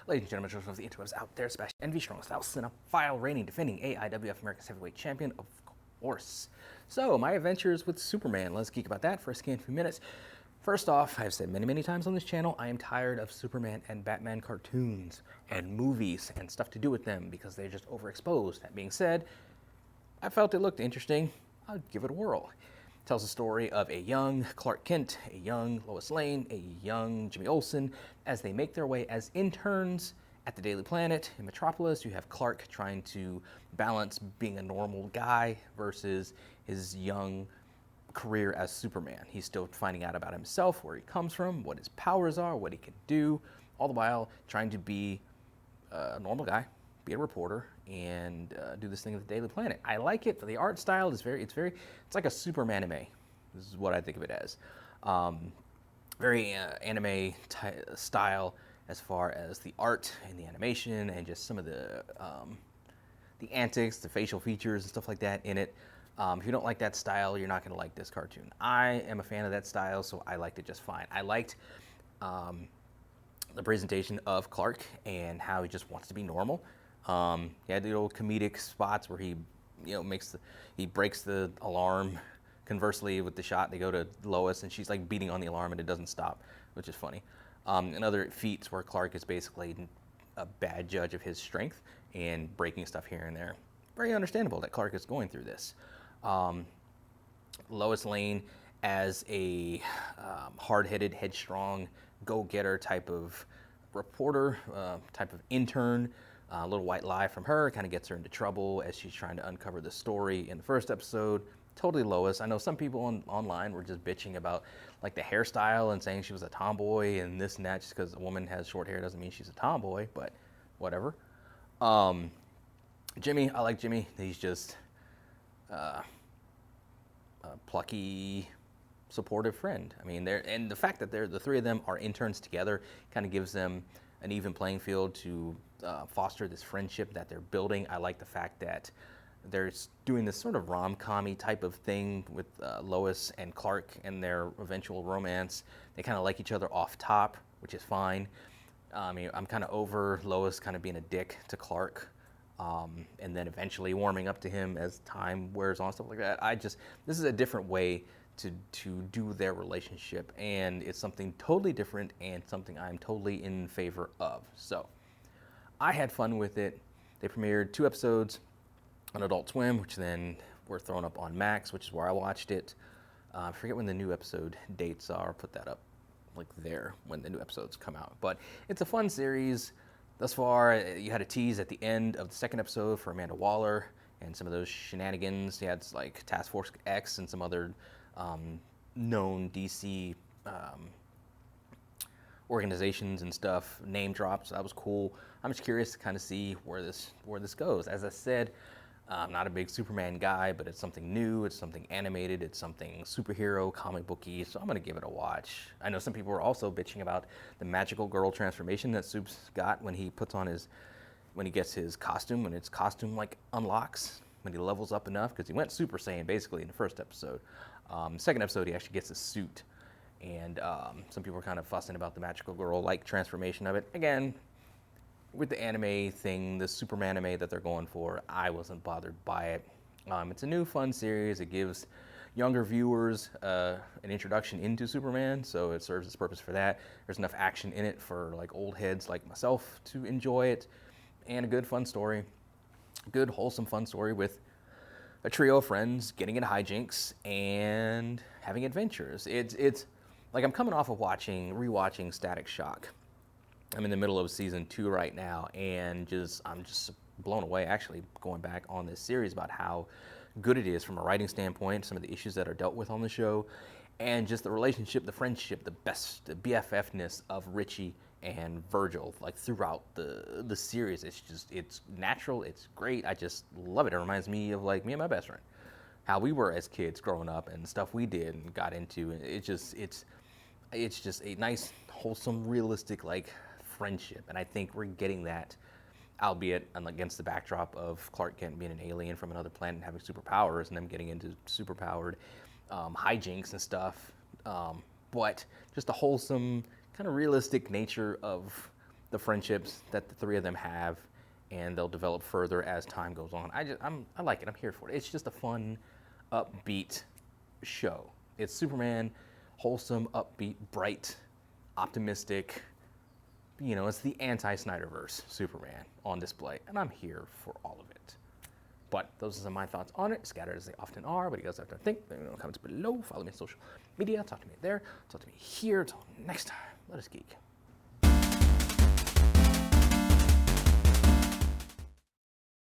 Ladies and gentlemen, of the interwebs out there, Sebastian Envy, strong style, cinephile, reigning, defending AIWF America's Heavyweight Champion, of course. So, my adventures with Superman. Let's geek about that for a scant few minutes. First off, I've said many times on this channel, I am tired of Superman and Batman cartoons and movies and stuff to do with them because they're just overexposed. That being said, I felt it looked interesting. I'll give it a whirl. It tells the story of a young Clark Kent, a young Lois Lane, a young Jimmy Olsen as they make their way as interns at the Daily Planet. In Metropolis, you have Clark trying to balance being a normal guy versus his young career as Superman. He's still finding out about himself, where he comes from, what his powers are, what he can do, all the while trying to be a normal guy, be a reporter, and do this thing at the Daily Planet. I like it. The art style is it's like a Superman anime. This is what I think of it as. Very anime style as far as the art and the animation and just some of the antics, the facial features and stuff like that in it. If you don't like that style, you're not going to like this cartoon. I am a fan of that style, so I liked it just fine. I liked the presentation of Clark and how he just wants to be normal. He had the old comedic spots where he, he breaks the alarm. Conversely, with the shot, they go to Lois and she's like beating on the alarm and it doesn't stop, which is funny. And other feats where Clark is basically a bad judge of his strength and breaking stuff here and there. Very understandable that Clark is going through this. Lois Lane as a hard-headed, headstrong, go-getter type of reporter, type of intern. A little white lie from her kind of gets her into trouble as she's trying to uncover the story in the first episode. Totally Lois. I know some people online were just bitching about like the hairstyle and saying she was a tomboy and this and that. Just because a woman has short hair doesn't mean she's a tomboy, but whatever. Jimmy, I like Jimmy. He's just a plucky, supportive friend. I mean, and the fact that the three of them are interns together kind of gives them an even playing field to foster this friendship that they're building. I like the fact that they're doing this sort of rom-com-y type of thing with Lois and Clark and their eventual romance. They kind of like each other off top, which is fine. I mean, I'm kind of over Lois kind of being a dick to Clark, and then eventually warming up to him as time wears on, stuff like that. This is a different way to do their relationship, and it's something totally different and something I'm totally in favor of. So, I had fun with it. They premiered 2 episodes on Adult Swim, which then were thrown up on Max, which is where I watched it. I forget when the new episode dates are. I'll put that up like there when the new episodes come out. But it's a fun series. Thus far, you had a tease at the end of the 2nd episode for Amanda Waller and some of those shenanigans. You had like Task Force X and some other known DC organizations and stuff, name drops. So that was cool. I'm just curious to kind of see where this goes. As I said, I'm not a big Superman guy, but it's something new, it's something animated, it's something superhero, comic booky, so I'm going to give it a watch. I know some people are also bitching about the magical girl transformation that Supes got when he gets his costume, when his costume like unlocks, when he levels up enough, because he went Super Saiyan basically in the first episode. 2nd episode, he actually gets a suit, and some people are kind of fussing about the magical girl-like transformation of it. Again, with the anime thing, the Superman anime that they're going for, I wasn't bothered by it. It's a new fun series. It gives younger viewers an introduction into Superman, so it serves its purpose for that. There's enough action in it for like old heads like myself to enjoy it, and a good fun story. Good, wholesome, fun story with a trio of friends getting into hijinks and having adventures. It's like I'm coming off of rewatching Static Shock. I'm in the middle of season 2 right now, and I'm just blown away, actually, going back on this series about how good it is from a writing standpoint, some of the issues that are dealt with on the show, and just the relationship, the friendship, the BFF-ness of Richie and Virgil, like throughout the series. It's natural, it's great. I just love it. It reminds me of like me and my best friend, how we were as kids growing up and stuff we did and got into. It's just a nice, wholesome, realistic like friendship, and I think we're getting that, albeit against the backdrop of Clark Kent being an alien from another planet and having superpowers, and them getting into superpowered hijinks and stuff. But just a wholesome, kind of realistic nature of the friendships that the three of them have, and they'll develop further as time goes on. I like it. I'm here for it. It's just a fun, upbeat show. It's Superman, wholesome, upbeat, bright, optimistic. You know, it's the anti-Snyderverse Superman on display, and I'm here for all of it. But those are some of my thoughts on it, scattered as they often are. What do you guys have to think? Let me know in the comments below. Follow me on social media. Talk to me there. Talk to me here. Until next time, let us geek.